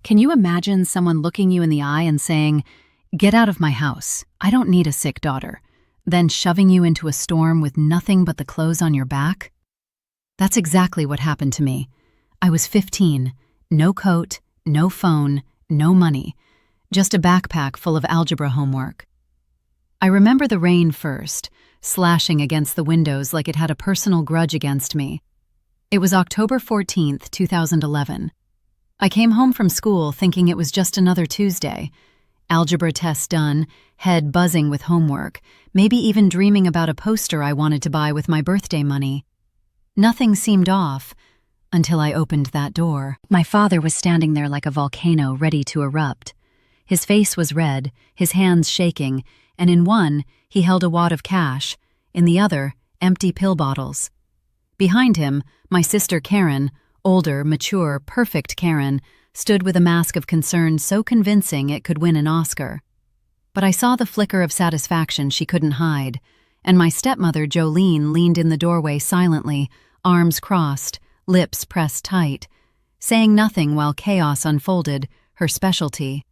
Can you imagine someone looking you in the eye and saying, "Get out of my house, I don't need a sick daughter," then shoving you into a storm with nothing but the clothes on your back? That's exactly what happened to me. I was 15, no coat, no phone, no money, just a backpack full of algebra homework. I remember the rain first, slashing against the windows like it had a personal grudge against me. It was October 14th, 2011. I came home from school thinking it was just another Tuesday. Algebra test done, head buzzing with homework, maybe even dreaming about a poster I wanted to buy with my birthday money. Nothing seemed off until I opened that door. My father was standing there like a volcano ready to erupt. His face was red, his hands shaking, and in one, he held a wad of cash, in the other, empty pill bottles. Behind him, my sister Karen, older, mature, perfect Karen, stood with a mask of concern so convincing it could win an Oscar. But I saw the flicker of satisfaction she couldn't hide, and my stepmother Jolene leaned in the doorway silently, arms crossed, lips pressed tight, saying nothing while chaos unfolded, her specialty.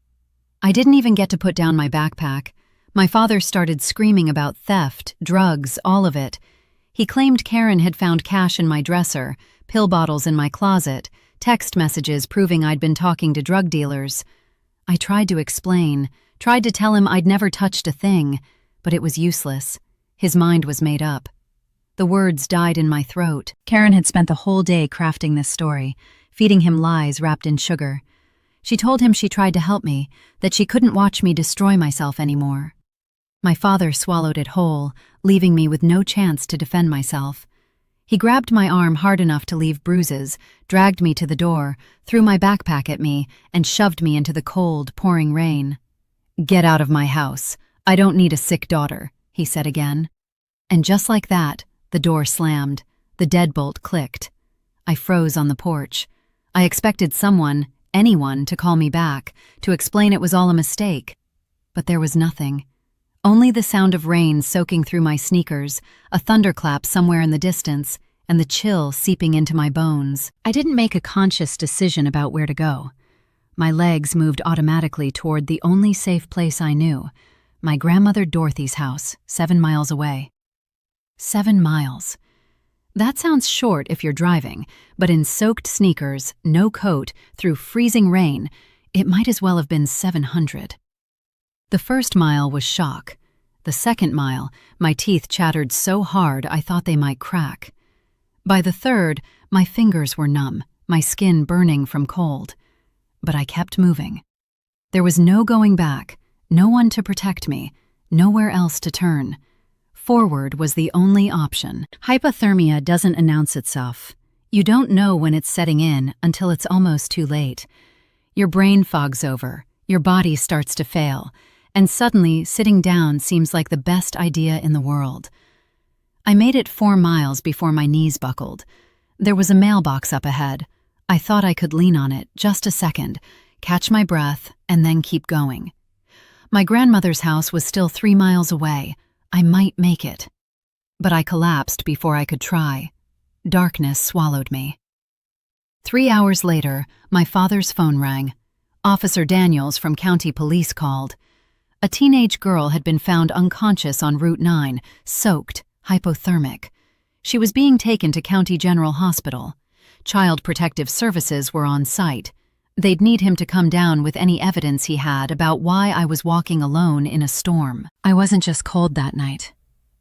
I didn't even get to put down my backpack. My father started screaming about theft, drugs, all of it. He claimed Karen had found cash in my dresser, pill bottles in my closet, text messages proving I'd been talking to drug dealers. I tried to explain, tried to tell him I'd never touched a thing, but it was useless. His mind was made up. The words died in my throat. Karen had spent the whole day crafting this story, feeding him lies wrapped in sugar. She told him she tried to help me, that she couldn't watch me destroy myself anymore. My father swallowed it whole, leaving me with no chance to defend myself. He grabbed my arm hard enough to leave bruises, dragged me to the door, threw my backpack at me, and shoved me into the cold, pouring rain. "Get out of my house. I don't need a sick daughter," he said again. And just like that, the door slammed. The deadbolt clicked. I froze on the porch. I expected someone, anyone, to call me back, to explain it was all a mistake. But there was nothing. Only the sound of rain soaking through my sneakers, a thunderclap somewhere in the distance, and the chill seeping into my bones. I didn't make a conscious decision about where to go. My legs moved automatically toward the only safe place I knew, my grandmother Dorothy's house, 7 miles away. 7 miles. That sounds short if you're driving, but in soaked sneakers, no coat, through freezing rain, it might as well have been 700. The first mile was shock. The second mile, my teeth chattered so hard I thought they might crack. By the third, my fingers were numb, my skin burning from cold. But I kept moving. There was no going back, no one to protect me, nowhere else to turn. Forward was the only option. Hypothermia doesn't announce itself. You don't know when it's setting in until it's almost too late. Your brain fogs over, your body starts to fail, and suddenly sitting down seems like the best idea in the world. I made it 4 miles before my knees buckled. There was a mailbox up ahead. I thought I could lean on it just a second, catch my breath, and then keep going. My grandmother's house was still 3 miles away. I might make it. But I collapsed before I could try. Darkness swallowed me. 3 hours later, my father's phone rang. Officer Daniels from County Police called. A teenage girl had been found unconscious on Route 9, soaked, hypothermic. She was being taken to County General Hospital. Child Protective Services were on site. They'd need him to come down with any evidence he had about why I was walking alone in a storm. I wasn't just cold that night.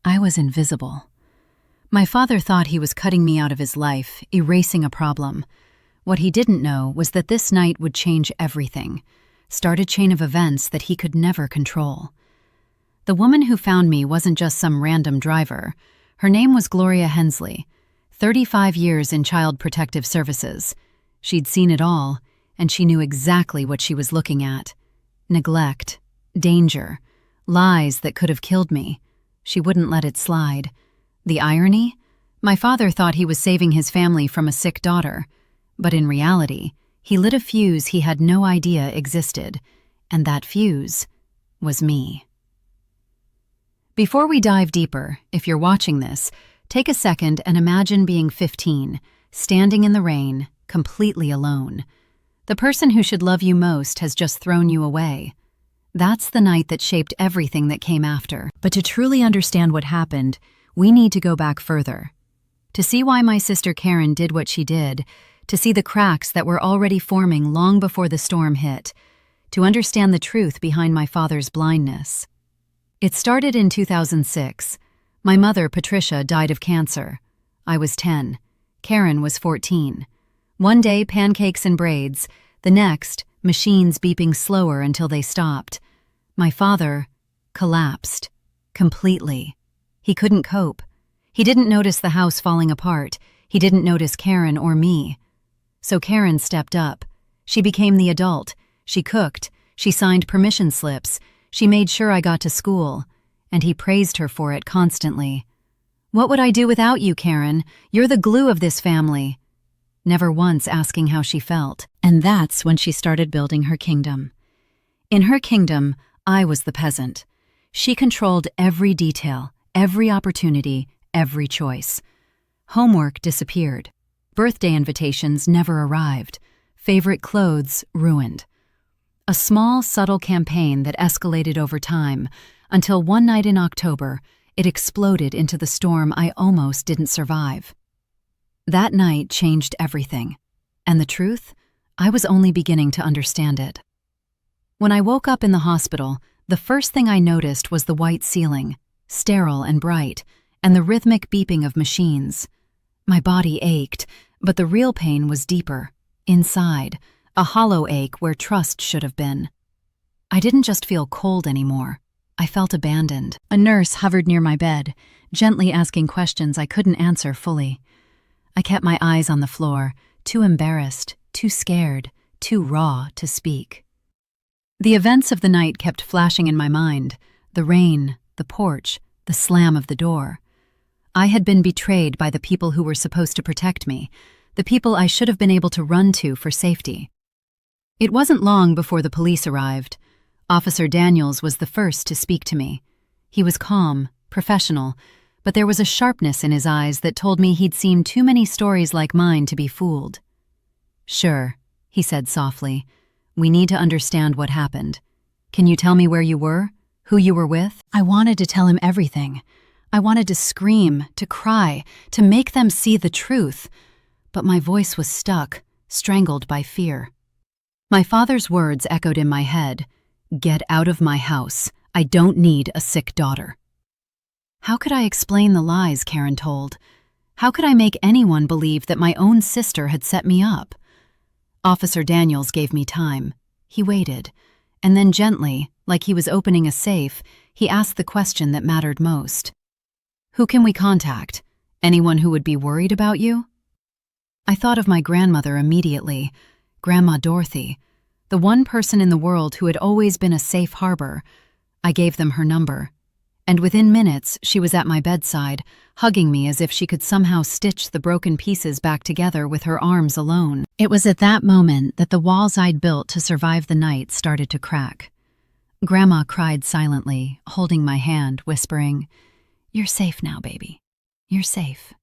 I was invisible. My father thought he was cutting me out of his life, erasing a problem. What he didn't know was that this night would change everything, start a chain of events that he could never control. The woman who found me wasn't just some random driver. Her name was Gloria Hensley, 35 years in Child Protective Services. She'd seen it all, and she knew exactly what she was looking at. Neglect, danger, lies that could have killed me. She wouldn't let it slide. The irony? My father thought he was saving his family from a sick daughter, but in reality, he lit a fuse he had no idea existed, and that fuse was me. Before we dive deeper, if you're watching this, take a second and imagine being 15, standing in the rain, completely alone. The person who should love you most has just thrown you away. That's the night that shaped everything that came after. But to truly understand what happened, we need to go back further. To see why my sister Karen did what she did, to see the cracks that were already forming long before the storm hit, to understand the truth behind my father's blindness. It started in 2006. My mother, Patricia, died of cancer. I was 10. Karen was 14. One day, pancakes and braids. The next, machines beeping slower until they stopped. My father collapsed. Completely. He couldn't cope. He didn't notice the house falling apart. He didn't notice Karen or me. So Karen stepped up. She became the adult. She cooked. She signed permission slips. She made sure I got to school. And he praised her for it constantly. "What would I do without you, Karen? You're the glue of this family." Never once asking how she felt. And that's when she started building her kingdom. In her kingdom, I was the peasant. She controlled every detail, every opportunity, every choice. Homework disappeared. Birthday invitations never arrived. Favorite clothes ruined. A small, subtle campaign that escalated over time, until one night in October, it exploded into the storm I almost didn't survive. That night changed everything. And the truth? I was only beginning to understand it. When I woke up in the hospital, the first thing I noticed was the white ceiling, sterile and bright, and the rhythmic beeping of machines. My body ached, but the real pain was deeper, inside, a hollow ache where trust should have been. I didn't just feel cold anymore. I felt abandoned. A nurse hovered near my bed, gently asking questions I couldn't answer fully. I kept my eyes on the floor, too embarrassed, too scared, too raw to speak. The events of the night kept flashing in my mind: the rain, the porch, the slam of the door. I had been betrayed by the people who were supposed to protect me, the people I should have been able to run to for safety. It wasn't long before the police arrived. Officer Daniels was the first to speak to me. He was calm, professional, but there was a sharpness in his eyes that told me he'd seen too many stories like mine to be fooled. "Sure," he said softly. "We need to understand what happened. Can you tell me where you were? Who you were with?" I wanted to tell him everything. I wanted to scream, to cry, to make them see the truth. But my voice was stuck, strangled by fear. My father's words echoed in my head. "Get out of my house. I don't need a sick daughter." How could I explain the lies Karen told? How could I make anyone believe that my own sister had set me up? Officer Daniels gave me time. He waited, and then gently, like he was opening a safe, he asked the question that mattered most. "Who can we contact? Anyone who would be worried about you?" I thought of my grandmother immediately, Grandma Dorothy, the one person in the world who had always been a safe harbor. I gave them her number, and within minutes she was at my bedside, hugging me as if she could somehow stitch the broken pieces back together with her arms alone. It was at that moment that the walls I'd built to survive the night started to crack. Grandma cried silently, holding my hand, whispering, "You're safe now, baby. You're safe."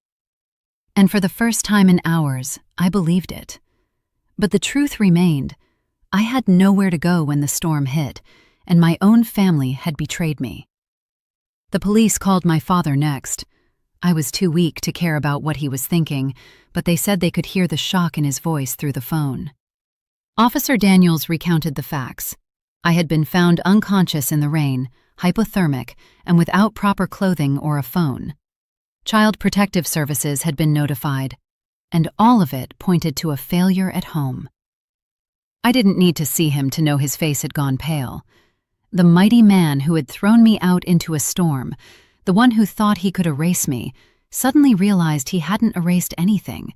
And for the first time in hours, I believed it. But the truth remained. I had nowhere to go when the storm hit, and my own family had betrayed me. The police called my father next. I was too weak to care about what he was thinking, but they said they could hear the shock in his voice through the phone. Officer Daniels recounted the facts. I had been found unconscious in the rain, hypothermic, and without proper clothing or a phone. Child Protective Services had been notified, and all of it pointed to a failure at home. I didn't need to see him to know his face had gone pale. The mighty man who had thrown me out into a storm, the one who thought he could erase me, suddenly realized he hadn't erased anything.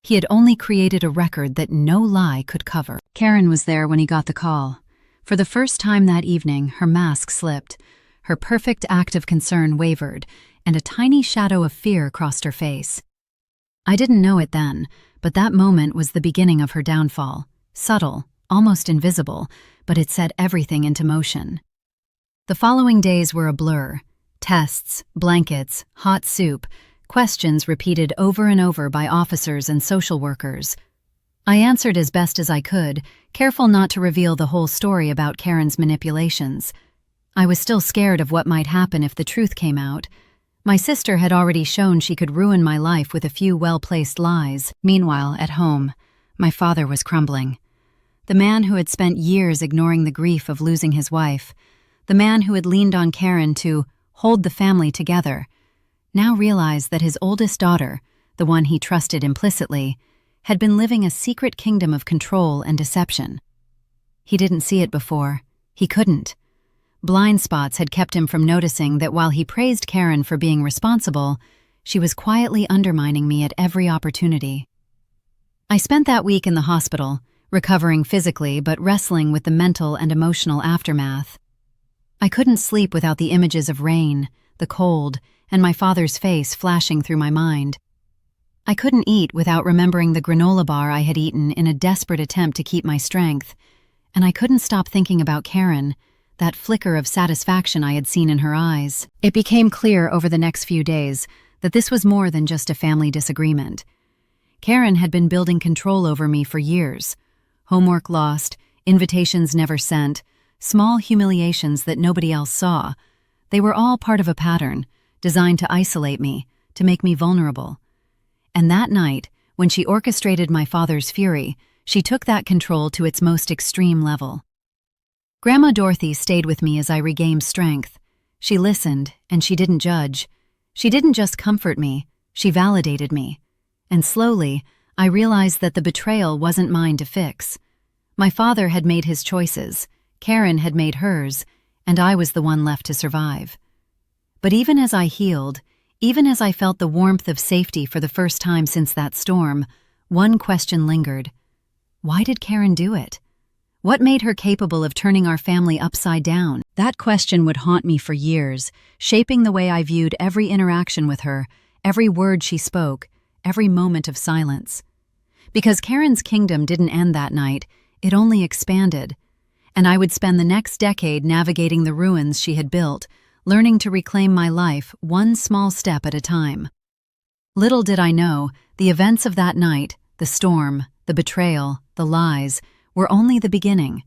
He had only created a record that no lie could cover. Karen was there when he got the call. For the first time that evening, her mask slipped. Her perfect act of concern wavered, and a tiny shadow of fear crossed her face. I didn't know it then, but that moment was the beginning of her downfall. Subtle, almost invisible, but it set everything into motion. The following days were a blur. Tests, blankets, hot soup, questions repeated over and over by officers and social workers. I answered as best as I could, careful not to reveal the whole story about Karen's manipulations. I was still scared of what might happen if the truth came out. My sister had already shown she could ruin my life with a few well-placed lies. Meanwhile, at home, my father was crumbling. The man who had spent years ignoring the grief of losing his wife, the man who had leaned on Karen to hold the family together, now realized that his oldest daughter, the one he trusted implicitly, had been living a secret kingdom of control and deception. He didn't see it before. He couldn't. Blind spots had kept him from noticing that while he praised Karen for being responsible, she was quietly undermining me at every opportunity. I spent that week in the hospital, recovering physically but wrestling with the mental and emotional aftermath. I couldn't sleep without the images of rain, the cold, and my father's face flashing through my mind. I couldn't eat without remembering the granola bar I had eaten in a desperate attempt to keep my strength, and I couldn't stop thinking about Karen, that flicker of satisfaction I had seen in her eyes. It became clear over the next few days that this was more than just a family disagreement. Karen had been building control over me for years. Homework lost, invitations never sent, small humiliations that nobody else saw. They were all part of a pattern, designed to isolate me, to make me vulnerable. And that night, when she orchestrated my father's fury, she took that control to its most extreme level. Grandma Dorothy stayed with me as I regained strength. She listened, and she didn't judge. She didn't just comfort me, she validated me. And slowly, I realized that the betrayal wasn't mine to fix. My father had made his choices, Karen had made hers, and I was the one left to survive. But even as I healed, even as I felt the warmth of safety for the first time since that storm, one question lingered. Why did Karen do it? What made her capable of turning our family upside down? That question would haunt me for years, shaping the way I viewed every interaction with her, every word she spoke, every moment of silence. Because Karen's kingdom didn't end that night, it only expanded. And I would spend the next decade navigating the ruins she had built, learning to reclaim my life one small step at a time. Little did I know, the events of that night, the storm, the betrayal, the lies, were only the beginning.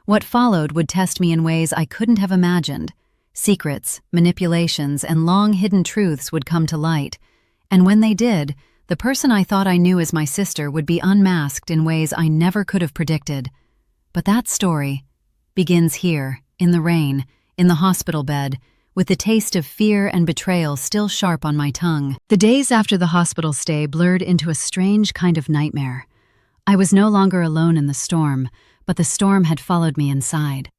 What followed would test me in ways I couldn't have imagined. Secrets, manipulations, and long-hidden truths would come to light. And when they did, the person I thought I knew as my sister would be unmasked in ways I never could have predicted. But that story begins here, in the rain, in the hospital bed, with the taste of fear and betrayal still sharp on my tongue. The days after the hospital stay blurred into a strange kind of nightmare. I was no longer alone in the storm, but the storm had followed me inside.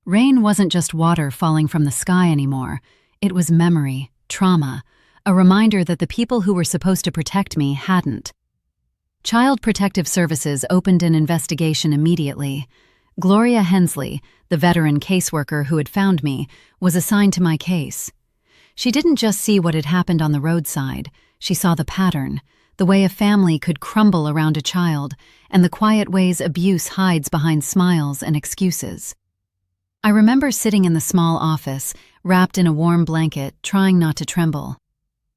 Rain wasn't just water falling from the sky anymore. It was memory, trauma, a reminder that the people who were supposed to protect me hadn't. Child Protective Services opened an investigation immediately. Gloria Hensley, the veteran caseworker who had found me, was assigned to my case. She didn't just see what had happened on the roadside, she saw the pattern, the way a family could crumble around a child, and the quiet ways abuse hides behind smiles and excuses. I remember sitting in the small office, wrapped in a warm blanket, trying not to tremble.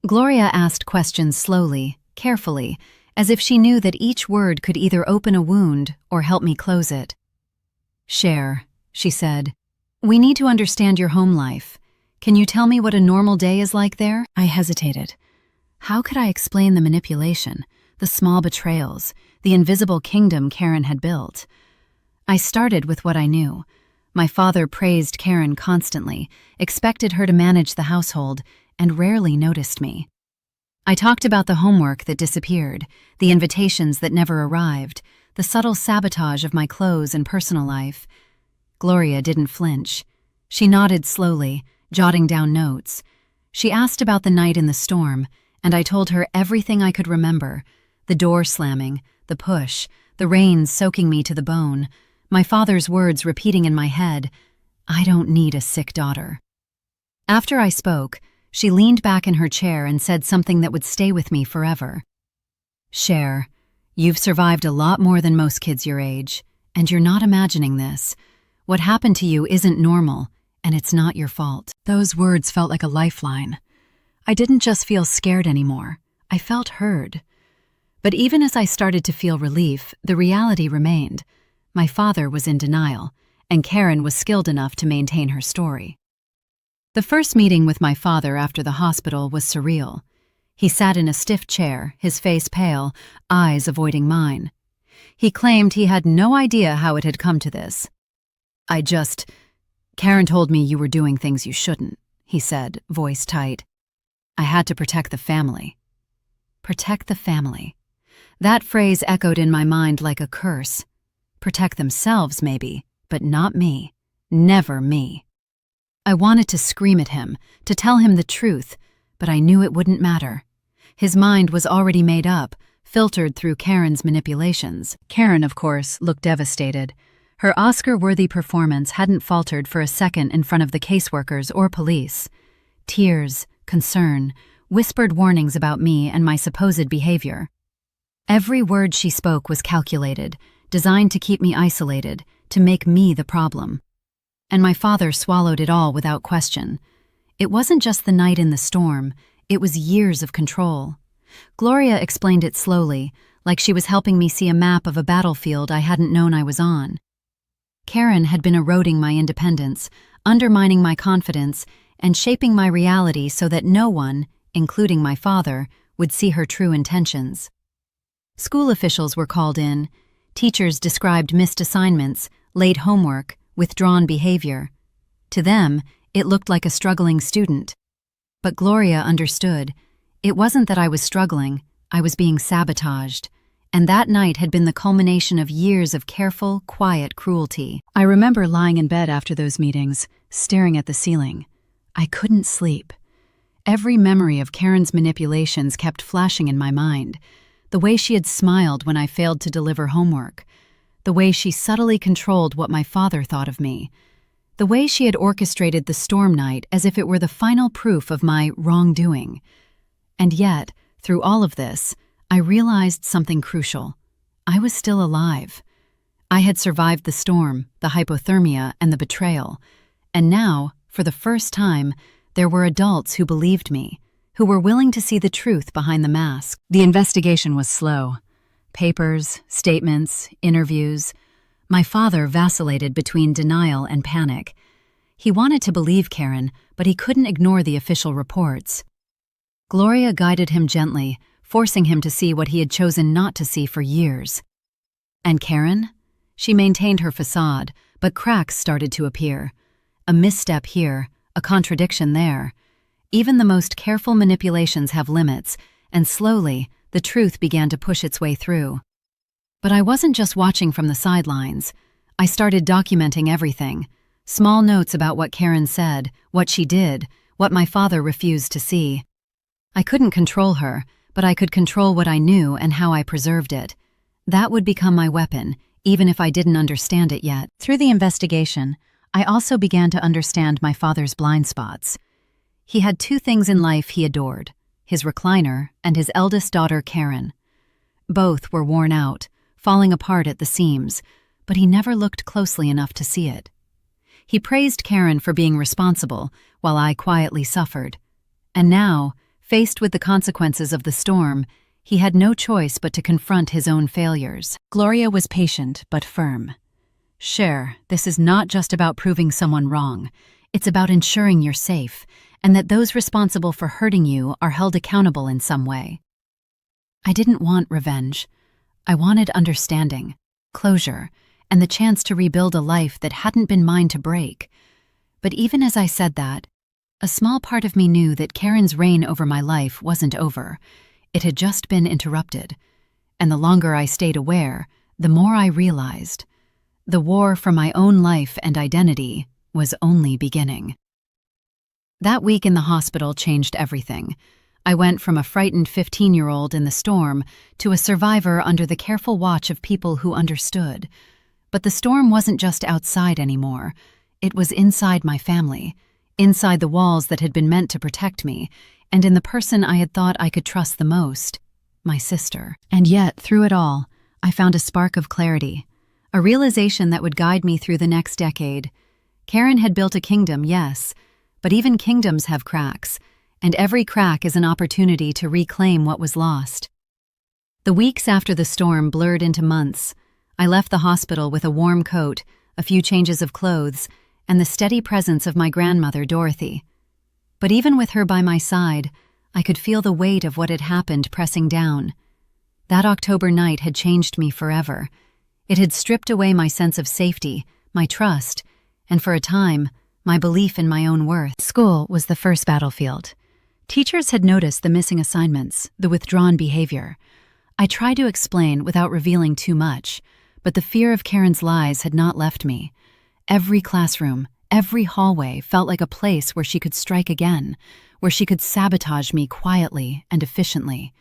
Gloria asked questions slowly, carefully, as if she knew that each word could either open a wound or help me close it. "Cher," she said, "we need to understand your home life. Can you tell me what a normal day is like there?" I hesitated. How could I explain the manipulation, the small betrayals, the invisible kingdom Karen had built? I started with what I knew. My father praised Karen constantly, expected her to manage the household, and rarely noticed me. I talked about the homework that disappeared, the invitations that never arrived, the subtle sabotage of my clothes and personal life. Gloria didn't flinch. She nodded slowly, jotting down notes. She asked about the night in the storm, and I told her everything I could remember: the door slamming, the push, the rain soaking me to the bone, my father's words repeating in my head, "I don't need a sick daughter." After I spoke, she leaned back in her chair and said something that would stay with me forever. "Cher, you've survived a lot more than most kids your age, and you're not imagining this. What happened to you isn't normal, and it's not your fault." Those words felt like a lifeline. I didn't just feel scared anymore. I felt heard. But even as I started to feel relief, the reality remained. My father was in denial, and Karen was skilled enough to maintain her story. The first meeting with my father after the hospital was surreal. He sat in a stiff chair, his face pale, eyes avoiding mine. He claimed he had no idea how it had come to this. Karen told me you were doing things you shouldn't, he said, voice tight. I had to protect the family. Protect the family. That phrase echoed in my mind like a curse. Protect themselves, maybe, but not me. Never me. I wanted to scream at him, to tell him the truth, but I knew it wouldn't matter. His mind was already made up, filtered through Karen's manipulations. Karen, of course, looked devastated. Her Oscar-worthy performance hadn't faltered for a second in front of the caseworkers or police. Tears, concern, whispered warnings about me and my supposed behavior. Every word she spoke was calculated, designed to keep me isolated, to make me the problem. And my father swallowed it all without question. It wasn't just the night in the storm, it was years of control. Gloria explained it slowly, like she was helping me see a map of a battlefield I hadn't known I was on. Karen had been eroding my independence, undermining my confidence, and shaping my reality so that no one, including my father, would see her true intentions. School officials were called in. Teachers described missed assignments, late homework, withdrawn behavior. To them, it looked like a struggling student. But Gloria understood. It wasn't that I was struggling, I was being sabotaged. And that night had been the culmination of years of careful, quiet cruelty. I remember lying in bed after those meetings, staring at the ceiling. I couldn't sleep. Every memory of Karen's manipulations kept flashing in my mind. The way she had smiled when I failed to deliver homework. The way she subtly controlled what my father thought of me. The way she had orchestrated the storm night as if it were the final proof of my wrongdoing. And yet, through all of this, I realized something crucial. I was still alive. I had survived the storm, the hypothermia, and the betrayal. And now, for the first time, there were adults who believed me, who were willing to see the truth behind the mask. The investigation was slow. Papers, statements, interviews. My father vacillated between denial and panic. He wanted to believe Karen, but he couldn't ignore the official reports. Gloria guided him gently, forcing him to see what he had chosen not to see for years. And Karen? She maintained her facade, but cracks started to appear. A misstep here, a contradiction there. Even the most careful manipulations have limits, and slowly, the truth began to push its way through. But I wasn't just watching from the sidelines. I started documenting everything. Small notes about what Karen said, what she did, what my father refused to see. I couldn't control her, but I could control what I knew and how I preserved it. That would become my weapon, even if I didn't understand it yet. Through the investigation, I also began to understand my father's blind spots. He had two things in life he adored, his recliner and his eldest daughter, Karen. Both were worn out, falling apart at the seams, but he never looked closely enough to see it. He praised Karen for being responsible, while I quietly suffered. And now, faced with the consequences of the storm, he had no choice but to confront his own failures. Gloria was patient but firm. Cher, this is not just about proving someone wrong. It's about ensuring you're safe, and that those responsible for hurting you are held accountable in some way. I didn't want revenge. I wanted understanding, closure, and the chance to rebuild a life that hadn't been mine to break. But even as I said that, a small part of me knew that Karen's reign over my life wasn't over. It had just been interrupted. And the longer I stayed aware, the more I realized. The war for my own life and identity was only beginning. That week in the hospital changed everything. I went from a frightened 15-year-old in the storm to a survivor under the careful watch of people who understood. But the storm wasn't just outside anymore. It was inside my family, inside the walls that had been meant to protect me, and in the person I had thought I could trust the most, my sister. And yet, through it all, I found a spark of clarity, a realization that would guide me through the next decade. Karen had built a kingdom, yes, but even kingdoms have cracks, and every crack is an opportunity to reclaim what was lost. The weeks after the storm blurred into months. I left the hospital with a warm coat, a few changes of clothes, and the steady presence of my grandmother, Dorothy. But even with her by my side, I could feel the weight of what had happened pressing down. That October night had changed me forever. It had stripped away my sense of safety, my trust, and for a time, my belief in my own worth. School was the first battlefield. Teachers had noticed the missing assignments, the withdrawn behavior. I tried to explain without revealing too much, but the fear of Karen's lies had not left me. Every classroom, every hallway felt like a place where she could strike again, where she could sabotage me quietly and efficiently.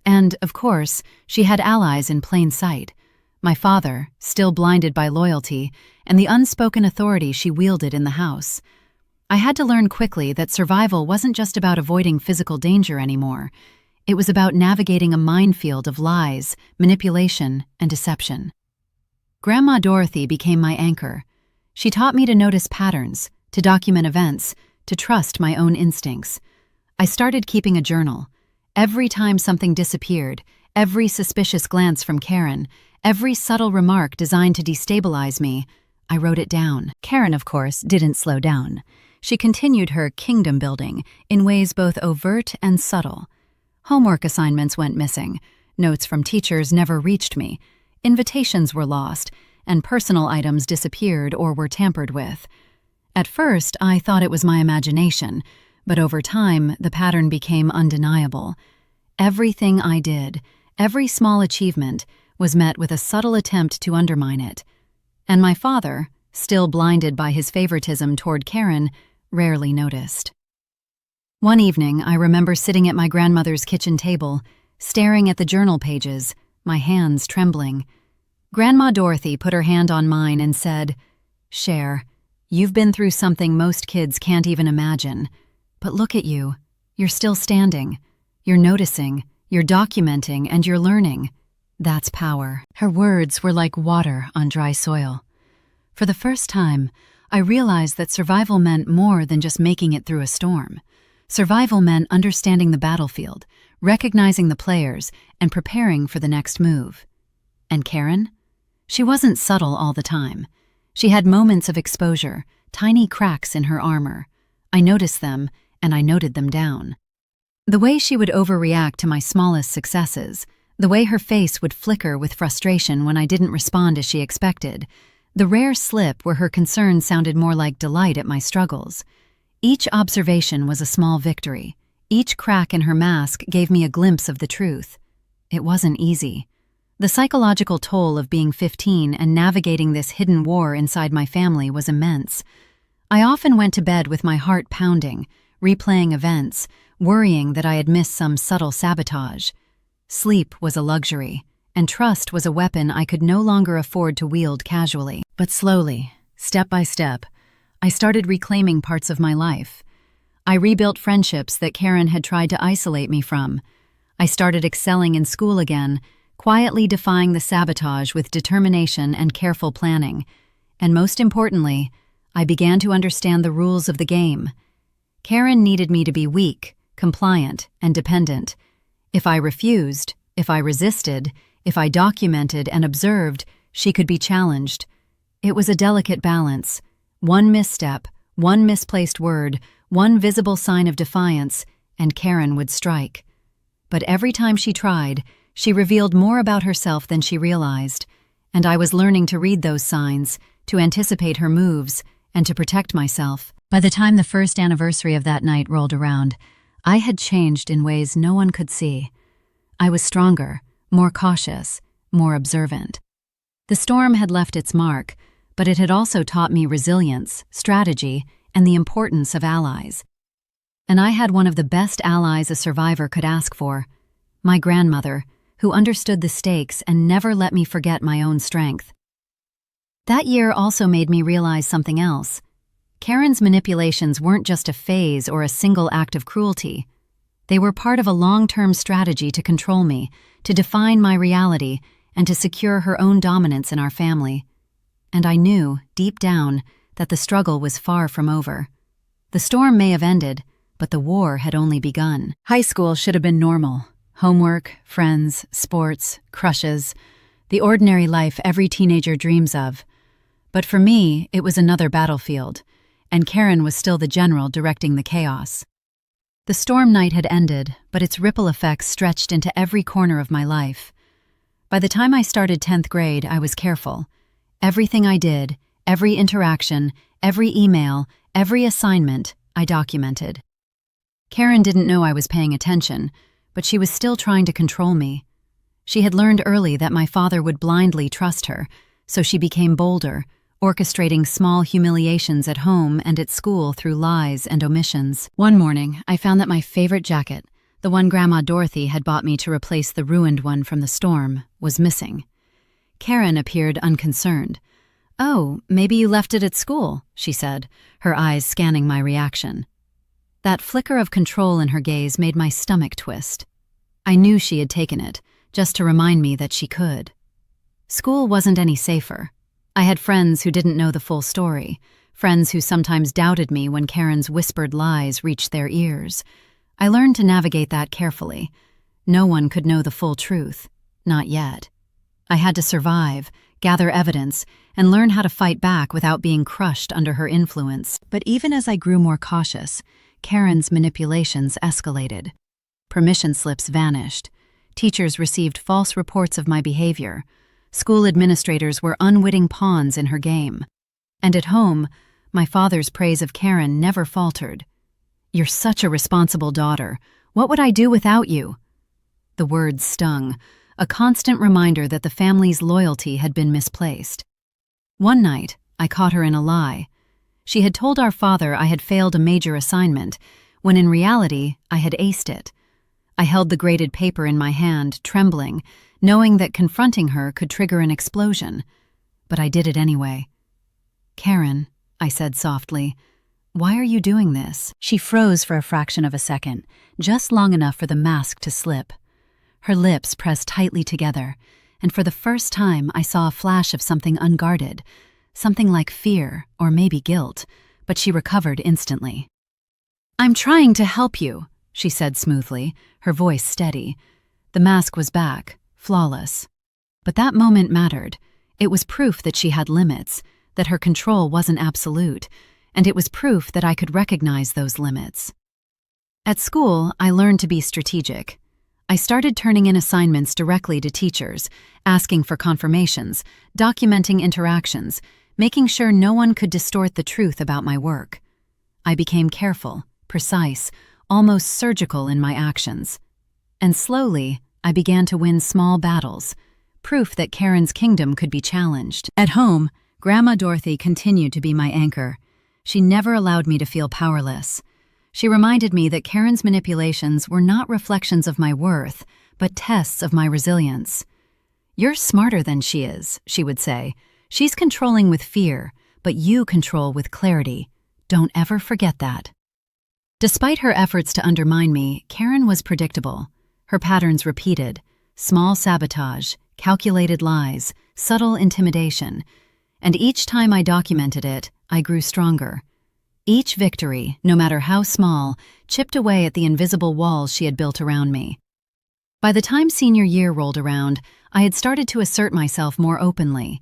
And, of course, she had allies in plain sight. My father, still blinded by loyalty, and the unspoken authority she wielded in the house. I had to learn quickly that survival wasn't just about avoiding physical danger anymore. It was about navigating a minefield of lies, manipulation, and deception. Grandma Dorothy became my anchor. She taught me to notice patterns, to document events, to trust my own instincts. I started keeping a journal. Every time something disappeared, every suspicious glance from Karen, every subtle remark designed to destabilize me, I wrote it down. Karen, of course, didn't slow down. She continued her kingdom building in ways both overt and subtle. Homework assignments went missing, notes from teachers never reached me, invitations were lost, and personal items disappeared or were tampered with. At first, I thought it was my imagination, but over time, the pattern became undeniable. Everything I did, every small achievement, was met with a subtle attempt to undermine it. And my father, still blinded by his favoritism toward Karen, rarely noticed. One evening, I remember sitting at my grandmother's kitchen table, staring at the journal pages, my hands trembling. Grandma Dorothy put her hand on mine and said, "Cher, you've been through something most kids can't even imagine. But look at you. You're still standing. You're noticing, you're documenting, and you're learning. That's power." Her words were like water on dry soil. For the first time, I realized that survival meant more than just making it through a storm. Survival meant understanding the battlefield, recognizing the players, and preparing for the next move. And Karen? She wasn't subtle all the time. She had moments of exposure, tiny cracks in her armor. I noticed them, and I noted them down. The way she would overreact to my smallest successes, the way her face would flicker with frustration when I didn't respond as she expected, the rare slip where her concern sounded more like delight at my struggles. Each observation was a small victory. Each crack in her mask gave me a glimpse of the truth. It wasn't easy. The psychological toll of being 15 and navigating this hidden war inside my family was immense. I often went to bed with my heart pounding, replaying events, worrying that I had missed some subtle sabotage. Sleep was a luxury, and trust was a weapon I could no longer afford to wield casually. But slowly, step by step, I started reclaiming parts of my life. I rebuilt friendships that Karen had tried to isolate me from. I started excelling in school again, quietly defying the sabotage with determination and careful planning. And most importantly, I began to understand the rules of the game. Karen needed me to be weak, compliant, and dependent. If I refused, if I resisted, if I documented and observed, she could be challenged. It was a delicate balance. One misstep, one misplaced word, one visible sign of defiance, and Karen would strike. But every time she tried, she revealed more about herself than she realized, and I was learning to read those signs, to anticipate her moves, and to protect myself. By the time the first anniversary of that night rolled around, I had changed in ways no one could see. I was stronger, more cautious, more observant. The storm had left its mark, but it had also taught me resilience, strategy, and the importance of allies. And I had one of the best allies a survivor could ask for, my grandmother, who understood the stakes and never let me forget my own strength. That year also made me realize something else. Karen's manipulations weren't just a phase or a single act of cruelty. They were part of a long-term strategy to control me, to define my reality, and to secure her own dominance in our family. And I knew, deep down, that the struggle was far from over. The storm may have ended, but the war had only begun. High school should have been normal. Homework, friends, sports, crushes, the ordinary life every teenager dreams of. But for me, it was another battlefield, and Karen was still the general directing the chaos. The storm night had ended, but its ripple effects stretched into every corner of my life. By the time I started 10th grade, I was careful. Everything I did, every interaction, every email, every assignment, I documented. Karen didn't know I was paying attention, but she was still trying to control me. She had learned early that my father would blindly trust her, so she became bolder, orchestrating small humiliations at home and at school through lies and omissions. One morning, I found that my favorite jacket, the one Grandma Dorothy had bought me to replace the ruined one from the storm, was missing. Karen appeared unconcerned. "Oh, maybe you left it at school," she said, her eyes scanning my reaction. That flicker of control in her gaze made my stomach twist. I knew she had taken it, just to remind me that she could. School wasn't any safer. I had friends who didn't know the full story, friends who sometimes doubted me when Karen's whispered lies reached their ears. I learned to navigate that carefully. No one could know the full truth. Not yet. I had to survive, gather evidence, and learn how to fight back without being crushed under her influence. But even as I grew more cautious, Karen's manipulations escalated. Permission slips vanished. Teachers received false reports of my behavior. School administrators were unwitting pawns in her game. And at home, my father's praise of Karen never faltered. "You're such a responsible daughter. What would I do without you?" The words stung, a constant reminder that the family's loyalty had been misplaced. One night, I caught her in a lie. She had told our father I had failed a major assignment, when in reality, I had aced it. I held the graded paper in my hand, trembling, knowing that confronting her could trigger an explosion. But I did it anyway. "Karen," I said softly, "why are you doing this?" She froze for a fraction of a second, just long enough for the mask to slip. Her lips pressed tightly together, and for the first time I saw a flash of something unguarded, something like fear or maybe guilt, but she recovered instantly. "I'm trying to help you," she said smoothly, her voice steady. The mask was back, flawless. But that moment mattered. It was proof that she had limits, that her control wasn't absolute, and it was proof that I could recognize those limits. At school, I learned to be strategic. I started turning in assignments directly to teachers, asking for confirmations, documenting interactions, making sure no one could distort the truth about my work. I became careful, precise, almost surgical in my actions. And slowly, I began to win small battles, proof that Karen's kingdom could be challenged. At home, Grandma Dorothy continued to be my anchor. She never allowed me to feel powerless. She reminded me that Karen's manipulations were not reflections of my worth, but tests of my resilience. "You're smarter than she is," she would say. "She's controlling with fear, but you control with clarity. Don't ever forget that." Despite her efforts to undermine me, Karen was predictable. Her patterns repeated: small sabotage, calculated lies, subtle intimidation. And each time I documented it, I grew stronger. Each victory, no matter how small, chipped away at the invisible walls she had built around me. By the time senior year rolled around, I had started to assert myself more openly.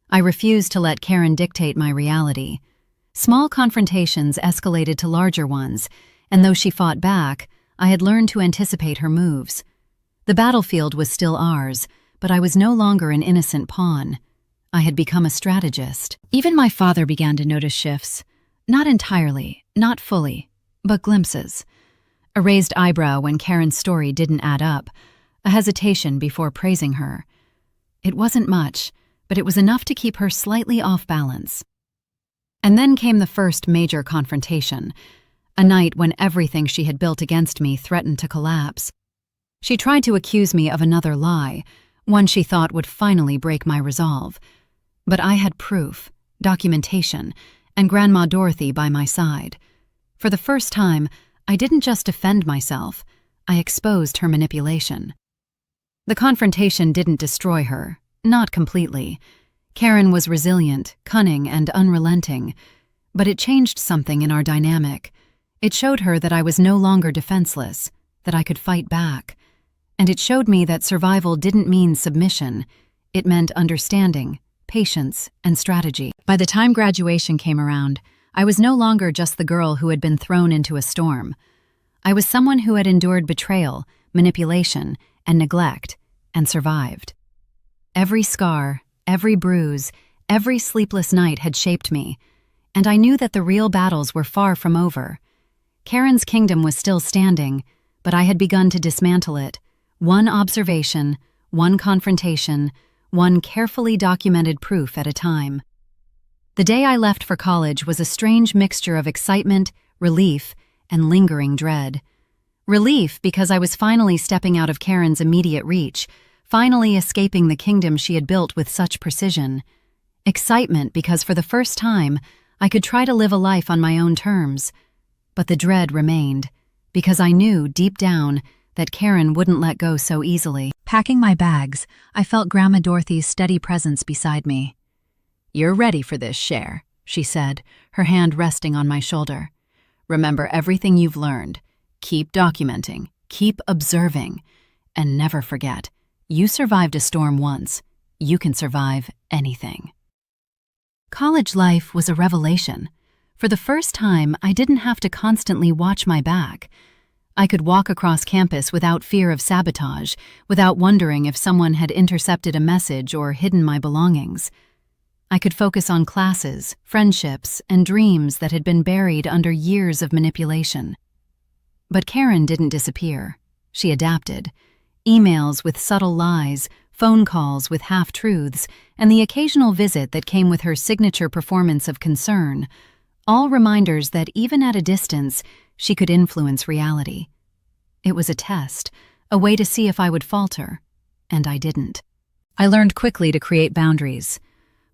I refused to let Karen dictate my reality. Small confrontations escalated to larger ones, and though she fought back, I had learned to anticipate her moves. The battlefield was still ours, but I was no longer an innocent pawn. I had become a strategist. Even my father began to notice shifts. Not entirely, not fully, but glimpses. A raised eyebrow when Karen's story didn't add up, a hesitation before praising her. It wasn't much, but it was enough to keep her slightly off balance. And then came the first major confrontation, a night when everything she had built against me threatened to collapse. She tried to accuse me of another lie, one she thought would finally break my resolve. But I had proof, documentation, and Grandma Dorothy by my side. For the first time, I didn't just defend myself, I exposed her manipulation. The confrontation didn't destroy her, not completely. Karen was resilient, cunning, and unrelenting, but it changed something in our dynamic. It showed her that I was no longer defenseless, that I could fight back. And it showed me that survival didn't mean submission. It meant understanding, patience, and strategy. By the time graduation came around, I was no longer just the girl who had been thrown into a storm. I was someone who had endured betrayal, manipulation, and neglect, and survived. Every scar, every bruise, every sleepless night had shaped me, and I knew that the real battles were far from over. Karen's kingdom was still standing, but I had begun to dismantle it, one observation, one confrontation, one carefully documented proof at a time. The day I left for college was a strange mixture of excitement, relief, and lingering dread. Relief because I was finally stepping out of Karen's immediate reach, finally escaping the kingdom she had built with such precision. Excitement because for the first time, I could try to live a life on my own terms. But the dread remained, because I knew, deep down, that Karen wouldn't let go so easily. Packing my bags, I felt Grandma Dorothy's steady presence beside me. "You're ready for this, Cher," she said, her hand resting on my shoulder. "Remember everything you've learned. Keep documenting, keep observing, and never forget, you survived a storm once. You can survive anything." College life was a revelation. For the first time, I didn't have to constantly watch my back. I could walk across campus without fear of sabotage, without wondering if someone had intercepted a message or hidden my belongings. I could focus on classes, friendships, and dreams that had been buried under years of manipulation. But Karen didn't disappear. She adapted. Emails with subtle lies, phone calls with half-truths, and the occasional visit that came with her signature performance of concern, all reminders that even at a distance, she could influence reality. It was a test, a way to see if I would falter, and I didn't. I learned quickly to create boundaries.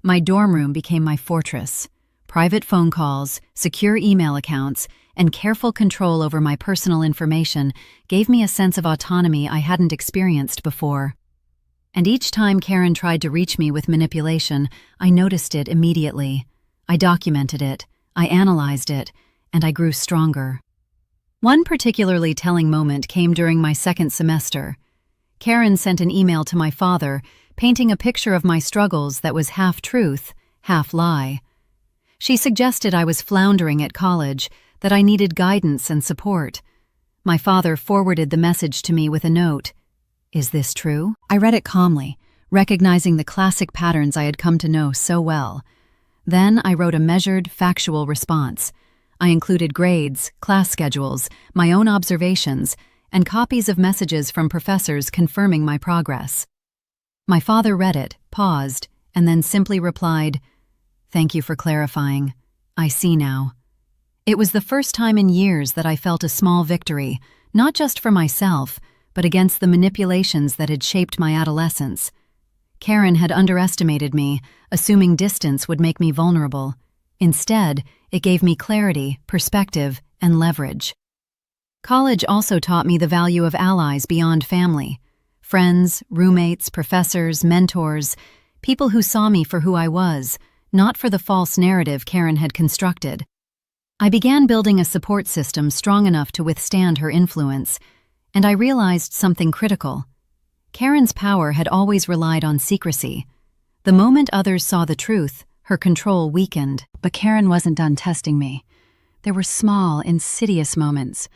My dorm room became my fortress. Private phone calls, secure email accounts, and careful control over my personal information gave me a sense of autonomy I hadn't experienced before. And each time Karen tried to reach me with manipulation, I noticed it immediately. I documented it, I analyzed it, and I grew stronger. One particularly telling moment came during my second semester. Karen sent an email to my father, painting a picture of my struggles that was half truth, half lie. She suggested I was floundering at college, that I needed guidance and support. My father forwarded the message to me with a note. "Is this true?" I read it calmly, recognizing the classic patterns I had come to know so well. Then I wrote a measured, factual response. I included grades, class schedules, my own observations, and copies of messages from professors confirming my progress. My father read it, paused, and then simply replied, "Thank you for clarifying. I see now." It was the first time in years that I felt a small victory, not just for myself, but against the manipulations that had shaped my adolescence. Karen had underestimated me, assuming distance would make me vulnerable. Instead, it gave me clarity, perspective, and leverage. College also taught me the value of allies beyond family. Friends, roommates, professors, mentors, people who saw me for who I was, not for the false narrative Karen had constructed. I began building a support system strong enough to withstand her influence, and I realized something critical. Karen's power had always relied on secrecy. The moment others saw the truth, her control weakened. But Karen wasn't done testing me. There were small, insidious moments.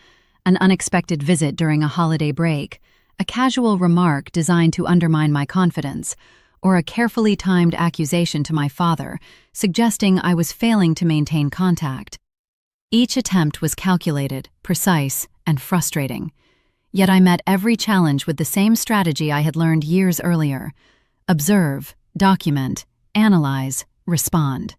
An unexpected visit during a holiday break, a casual remark designed to undermine my confidence, or a carefully timed accusation to my father, suggesting I was failing to maintain contact. Each attempt was calculated, precise, and frustrating. Yet I met every challenge with the same strategy I had learned years earlier: observe, document, analyze, respond.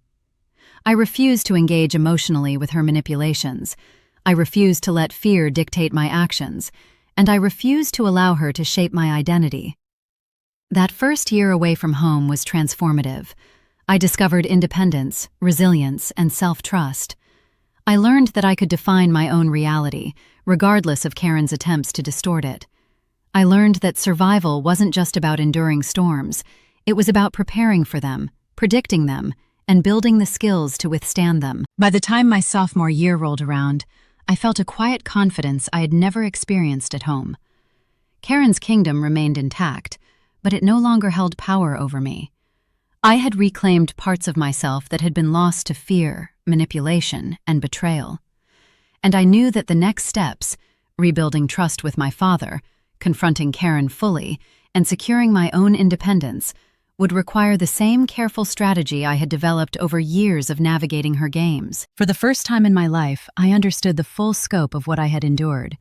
I refused to engage emotionally with her manipulations. I refused to let fear dictate my actions, and I refused to allow her to shape my identity. That first year away from home was transformative. I discovered independence, resilience, and self-trust. I learned that I could define my own reality, regardless of Karen's attempts to distort it. I learned that survival wasn't just about enduring storms, it was about preparing for them, predicting them, and building the skills to withstand them. By the time my sophomore year rolled around, I felt a quiet confidence I had never experienced at home. Karen's kingdom remained intact, but it no longer held power over me. I had reclaimed parts of myself that had been lost to fear, manipulation, and betrayal. And I knew that the next steps, rebuilding trust with my father, confronting Karen fully, and securing my own independence, would require the same careful strategy I had developed over years of navigating her games. For the first time in my life, I understood the full scope of what I had endured.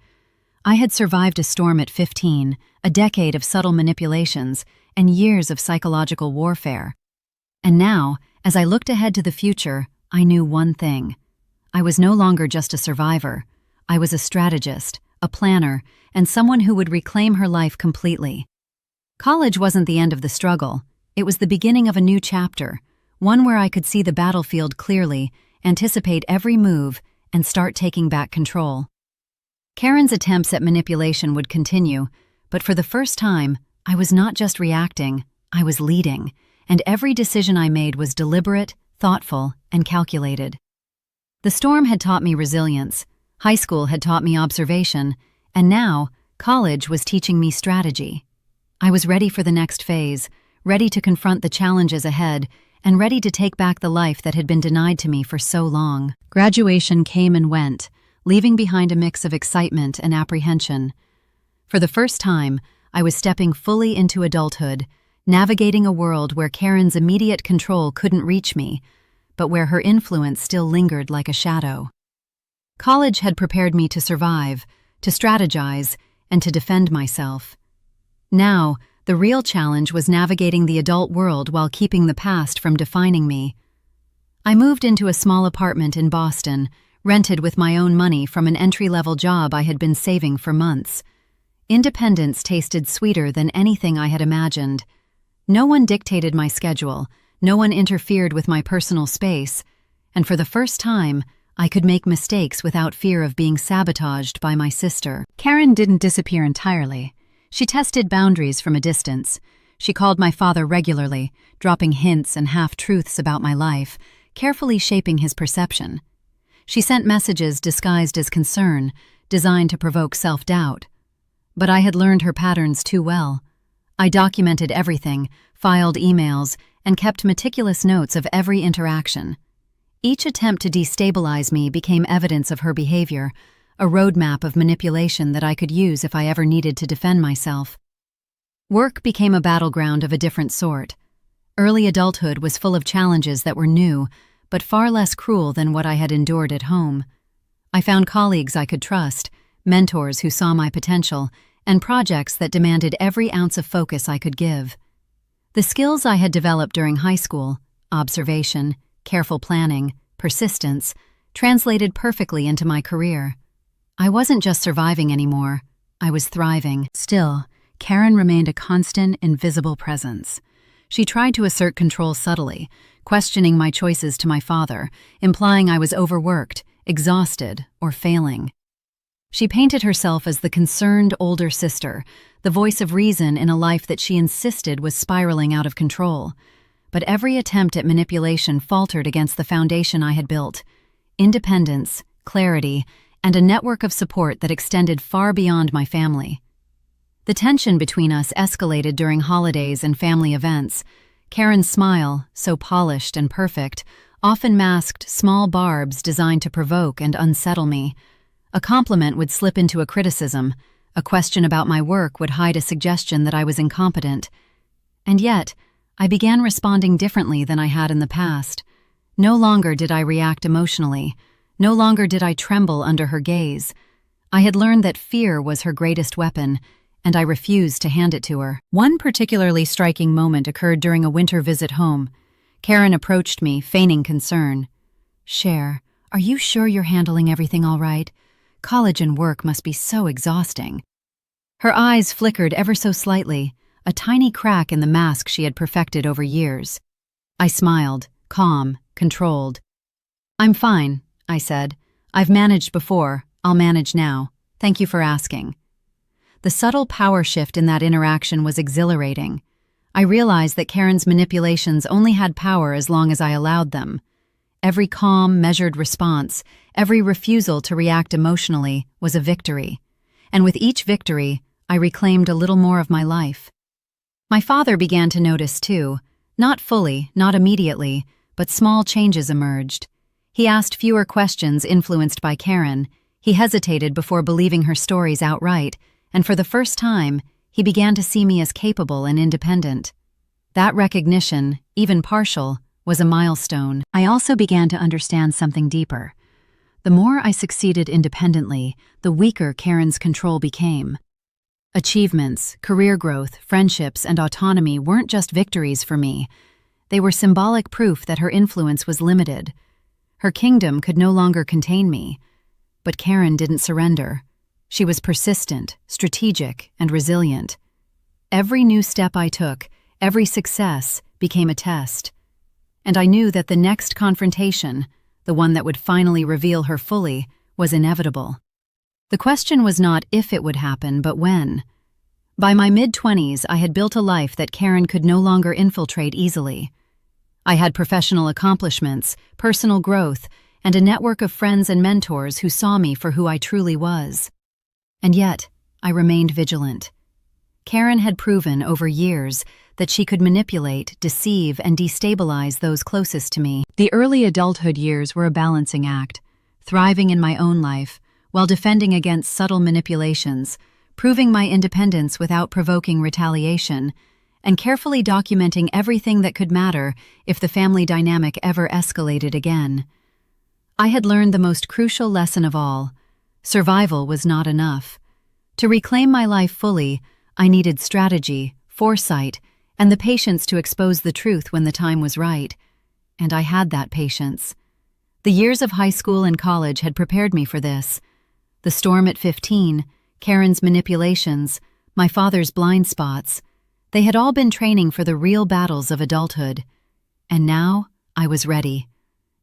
I had survived a storm at 15, a decade of subtle manipulations, and years of psychological warfare. And now, as I looked ahead to the future, I knew one thing. I was no longer just a survivor. I was a strategist, a planner, and someone who would reclaim her life completely. College wasn't the end of the struggle. It was the beginning of a new chapter, one where I could see the battlefield clearly, anticipate every move, and start taking back control. Karen's attempts at manipulation would continue, but for the first time, I was not just reacting, I was leading, and every decision I made was deliberate, thoughtful, and calculated. The storm had taught me resilience, high school had taught me observation, and now, college was teaching me strategy. I was ready for the next phase, ready to confront the challenges ahead, and ready to take back the life that had been denied to me for so long. Graduation came and went, leaving behind a mix of excitement and apprehension. For the first time, I was stepping fully into adulthood, navigating a world where Karen's immediate control couldn't reach me, but where her influence still lingered like a shadow. College had prepared me to survive, to strategize, and to defend myself. Now, the real challenge was navigating the adult world while keeping the past from defining me. I moved into a small apartment in Boston, rented with my own money from an entry-level job I had been saving for months. Independence tasted sweeter than anything I had imagined. No one dictated my schedule, no one interfered with my personal space, and for the first time, I could make mistakes without fear of being sabotaged by my sister. Karen didn't disappear entirely. She tested boundaries from a distance. She called my father regularly, dropping hints and half-truths about my life, carefully shaping his perception. She sent messages disguised as concern, designed to provoke self-doubt. But I had learned her patterns too well. I documented everything, filed emails, and kept meticulous notes of every interaction. Each attempt to destabilize me became evidence of her behavior, a roadmap of manipulation that I could use if I ever needed to defend myself. Work became a battleground of a different sort. Early adulthood was full of challenges that were new, but far less cruel than what I had endured at home. I found colleagues I could trust, mentors who saw my potential, and projects that demanded every ounce of focus I could give. The skills I had developed during high school, observation, careful planning, persistence, translated perfectly into my career. I wasn't just surviving anymore, I was thriving. Still, Karen remained a constant, invisible presence. She tried to assert control subtly, questioning my choices to my father, implying I was overworked, exhausted, or failing. She painted herself as the concerned older sister, the voice of reason in a life that she insisted was spiraling out of control. But every attempt at manipulation faltered against the foundation I had built: independence, clarity, and a network of support that extended far beyond my family. The tension between us escalated during holidays and family events. Karen's smile, so polished and perfect, often masked small barbs designed to provoke and unsettle me. A compliment would slip into a criticism. A question about my work would hide a suggestion that I was incompetent. And yet, I began responding differently than I had in the past. No longer did I react emotionally. No longer did I tremble under her gaze. I had learned that fear was her greatest weapon, and I refused to hand it to her. One particularly striking moment occurred during a winter visit home. Karen approached me, feigning concern. "Cher, are you sure you're handling everything all right? College and work must be so exhausting." Her eyes flickered ever so slightly, a tiny crack in the mask she had perfected over years. I smiled, calm, controlled. "I'm fine," I said. "I've managed before, I'll manage now. Thank you for asking." The subtle power shift in that interaction was exhilarating. I realized that Karen's manipulations only had power as long as I allowed them. Every calm, measured response, every refusal to react emotionally, was a victory. And with each victory, I reclaimed a little more of my life. My father began to notice too. Not fully, not immediately, but small changes emerged. He asked fewer questions influenced by Karen. He hesitated before believing her stories outright, and for the first time, he began to see me as capable and independent. That recognition, even partial, was a milestone. I also began to understand something deeper. The more I succeeded independently, the weaker Karen's control became. Achievements, career growth, friendships, and autonomy weren't just victories for me. They were symbolic proof that her influence was limited. Her kingdom could no longer contain me. But Karen didn't surrender. She was persistent, strategic, and resilient. Every new step I took, every success, became a test. And I knew that the next confrontation, the one that would finally reveal her fully, was inevitable. The question was not if it would happen, but when. By my mid-20s, I had built a life that Karen could no longer infiltrate easily. I had professional accomplishments, personal growth, and a network of friends and mentors who saw me for who I truly was. And yet, I remained vigilant. Karen had proven over years that she could manipulate, deceive, and destabilize those closest to me. The early adulthood years were a balancing act, thriving in my own life, while defending against subtle manipulations, proving my independence without provoking retaliation, and carefully documenting everything that could matter if the family dynamic ever escalated again. I had learned the most crucial lesson of all: survival was not enough. To reclaim my life fully, I needed strategy, foresight, and the patience to expose the truth when the time was right. And I had that patience. The years of high school and college had prepared me for this. The storm at 15, Karen's manipulations, my father's blind spots, they had all been training for the real battles of adulthood. And now, I was ready.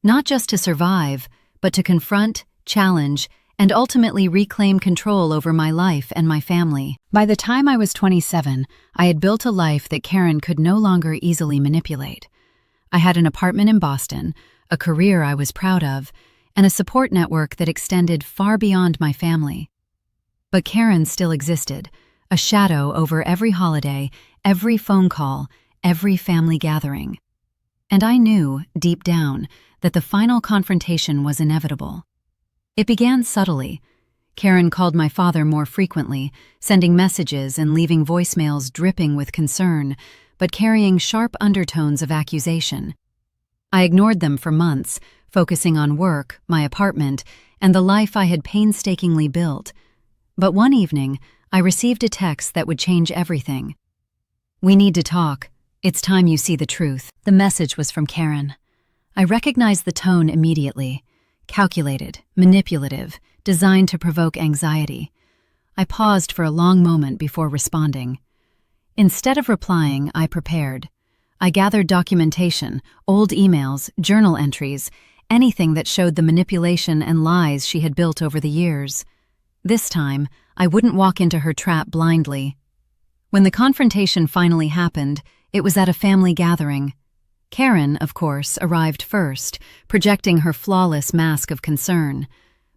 Not just to survive, but to confront, challenge, and ultimately reclaim control over my life and my family. By the time I was 27, I had built a life that Karen could no longer easily manipulate. I had an apartment in Boston, a career I was proud of, and a support network that extended far beyond my family. But Karen still existed, a shadow over every holiday, every phone call, every family gathering. And I knew, deep down, that the final confrontation was inevitable. It began subtly. Karen called my father more frequently, sending messages and leaving voicemails dripping with concern, but carrying sharp undertones of accusation. I ignored them for months, focusing on work, my apartment, and the life I had painstakingly built. But one evening, I received a text that would change everything. "We need to talk. It's time you see the truth." The message was from Karen. I recognized the tone immediately. Calculated, manipulative, designed to provoke anxiety. I paused for a long moment before responding. Instead of replying, I prepared. I gathered documentation, old emails, journal entries, anything that showed the manipulation and lies she had built over the years. This time, I wouldn't walk into her trap blindly. When the confrontation finally happened, it was at a family gathering. Karen, of course, arrived first, projecting her flawless mask of concern.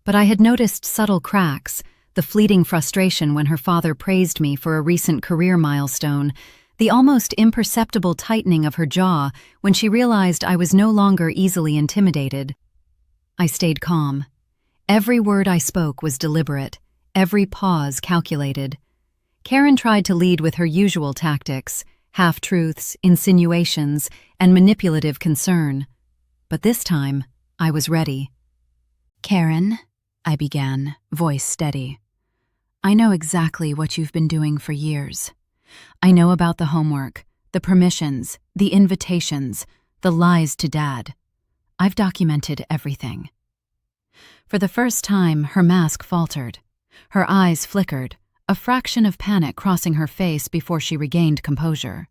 But I had noticed subtle cracks, the fleeting frustration when her father praised me for a recent career milestone, the almost imperceptible tightening of her jaw when she realized I was no longer easily intimidated. I stayed calm. Every word I spoke was deliberate, every pause calculated. Karen tried to lead with her usual tactics, half-truths, insinuations, and manipulative concern. But this time, I was ready. "Karen," I began, voice steady. "I know exactly what you've been doing for years. I know about the homework, the permissions, the invitations, the lies to Dad. I've documented everything." For the first time, her mask faltered. Her eyes flickered, a fraction of panic crossing her face before she regained composure.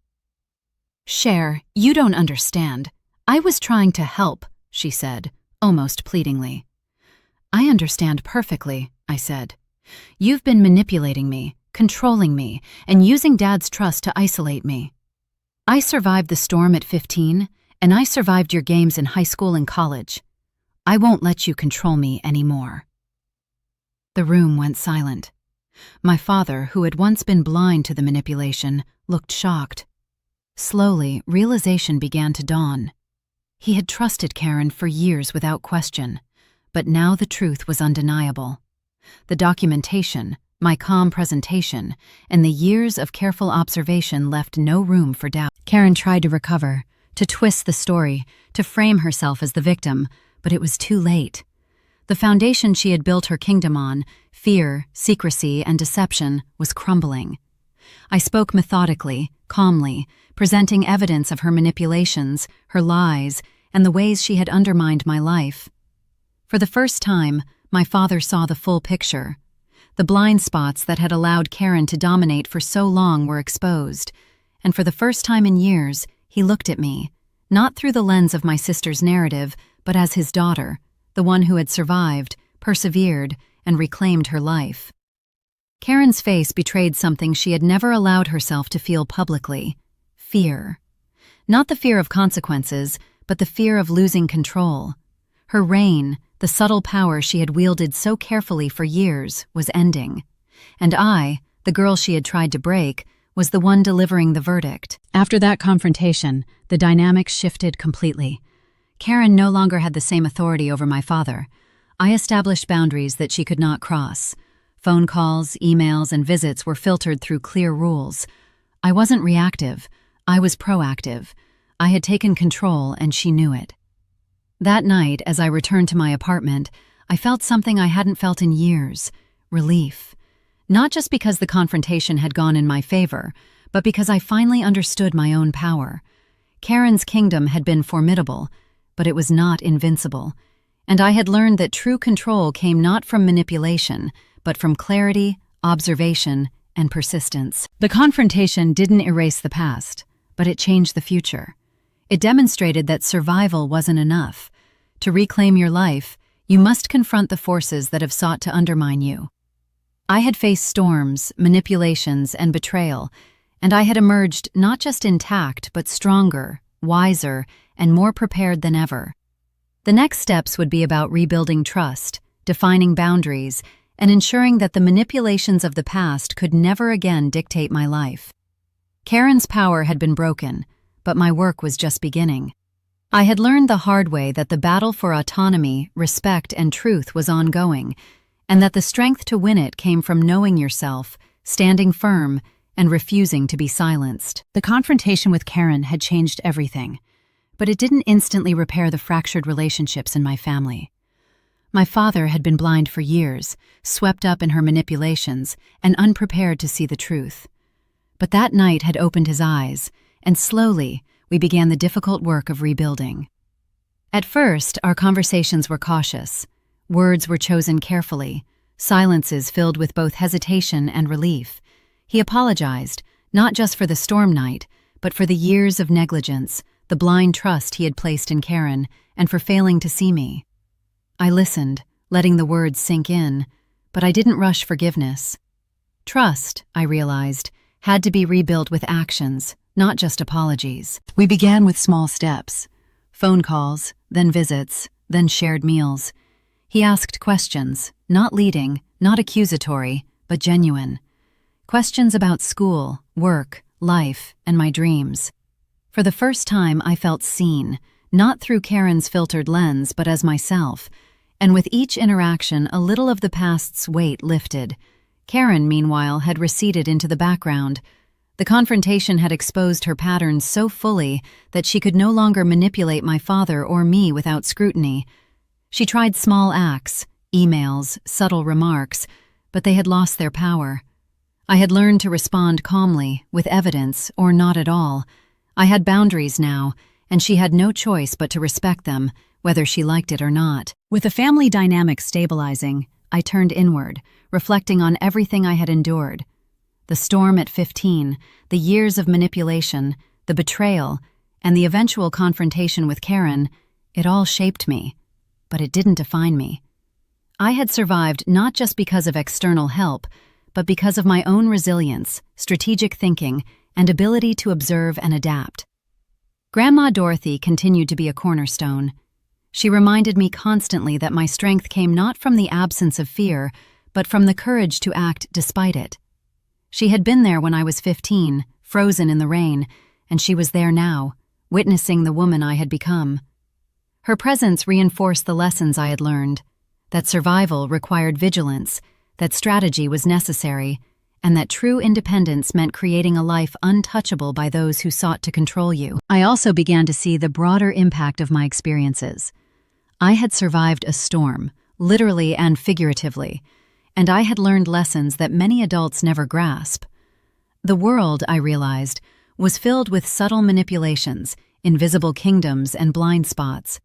"Cher, you don't understand. I was trying to help," she said, almost pleadingly. "I understand perfectly," I said. "You've been manipulating me, controlling me, and using Dad's trust to isolate me. I survived the storm at 15, and I survived your games in high school and college. I won't let you control me anymore." The room went silent. My father, who had once been blind to the manipulation, looked shocked. Slowly, realization began to dawn. He had trusted Karen for years without question, but now the truth was undeniable. The documentation, my calm presentation, and the years of careful observation left no room for doubt. Karen tried to recover, to twist the story, to frame herself as the victim, but it was too late. The foundation she had built her kingdom on, fear, secrecy, and deception, was crumbling. I spoke methodically, calmly, presenting evidence of her manipulations, her lies, and the ways she had undermined my life. For the first time, my father saw the full picture. The blind spots that had allowed Karen to dominate for so long were exposed, and for the first time in years, he looked at me, not through the lens of my sister's narrative, but as his daughter, the one who had survived, persevered, and reclaimed her life. Karen's face betrayed something she had never allowed herself to feel publicly: fear. Not the fear of consequences, but the fear of losing control. Her reign, the subtle power she had wielded so carefully for years, was ending. And I, the girl she had tried to break, was the one delivering the verdict. After that confrontation, the dynamics shifted completely. Karen no longer had the same authority over my father. I established boundaries that she could not cross. Phone calls, emails, and visits were filtered through clear rules. I wasn't reactive. I was proactive. I had taken control, and she knew it. That night, as I returned to my apartment, I felt something I hadn't felt in years: relief. Not just because the confrontation had gone in my favor, but because I finally understood my own power. Karen's kingdom had been formidable, but it was not invincible, and I had learned that true control came not from manipulation, but from clarity, observation, and persistence. The confrontation didn't erase the past, but it changed the future. It demonstrated that survival wasn't enough. To reclaim your life, you must confront the forces that have sought to undermine you. I had faced storms, manipulations, and betrayal, and I had emerged not just intact, but stronger, wiser, and more prepared than ever. The next steps would be about rebuilding trust, defining boundaries, and ensuring that the manipulations of the past could never again dictate my life. Karen's power had been broken, but my work was just beginning. I had learned the hard way that the battle for autonomy, respect, and truth was ongoing, and that the strength to win it came from knowing yourself, standing firm, and refusing to be silenced. The confrontation with Karen had changed everything, but it didn't instantly repair the fractured relationships in my family. My father had been blind for years, swept up in her manipulations, and unprepared to see the truth. But that night had opened his eyes, and slowly, we began the difficult work of rebuilding. At first, our conversations were cautious. Words were chosen carefully, silences filled with both hesitation and relief. He apologized, not just for the storm night, but for the years of negligence, the blind trust he had placed in Karen, and for failing to see me. I listened, letting the words sink in, but I didn't rush forgiveness. Trust, I realized, had to be rebuilt with actions, not just apologies. We began with small steps: phone calls, then visits, then shared meals. He asked questions, not leading, not accusatory, but genuine. Questions about school, work, life, and my dreams. For the first time, I felt seen, not through Karen's filtered lens, but as myself. And with each interaction, a little of the past's weight lifted. Karen, meanwhile, had receded into the background. The confrontation had exposed her patterns so fully that she could no longer manipulate my father or me without scrutiny. She tried small acts, emails, subtle remarks, but they had lost their power. I had learned to respond calmly, with evidence, or not at all. I had boundaries now, and she had no choice but to respect them, whether she liked it or not. With the family dynamic stabilizing, I turned inward, reflecting on everything I had endured. The storm at 15, the years of manipulation, the betrayal, and the eventual confrontation with Karen, it all shaped me. But it didn't define me. I had survived not just because of external help, but because of my own resilience, strategic thinking, and ability to observe and adapt. Grandma Dorothy continued to be a cornerstone. She reminded me constantly that my strength came not from the absence of fear, but from the courage to act despite it. She had been there when I was 15, frozen in the rain, and she was there now, witnessing the woman I had become. Her presence reinforced the lessons I had learned, that survival required vigilance, that strategy was necessary, and that true independence meant creating a life untouchable by those who sought to control you. I also began to see the broader impact of my experiences. I had survived a storm, literally and figuratively, and I had learned lessons that many adults never grasp. The world, I realized, was filled with subtle manipulations, invisible kingdoms, and blind spots.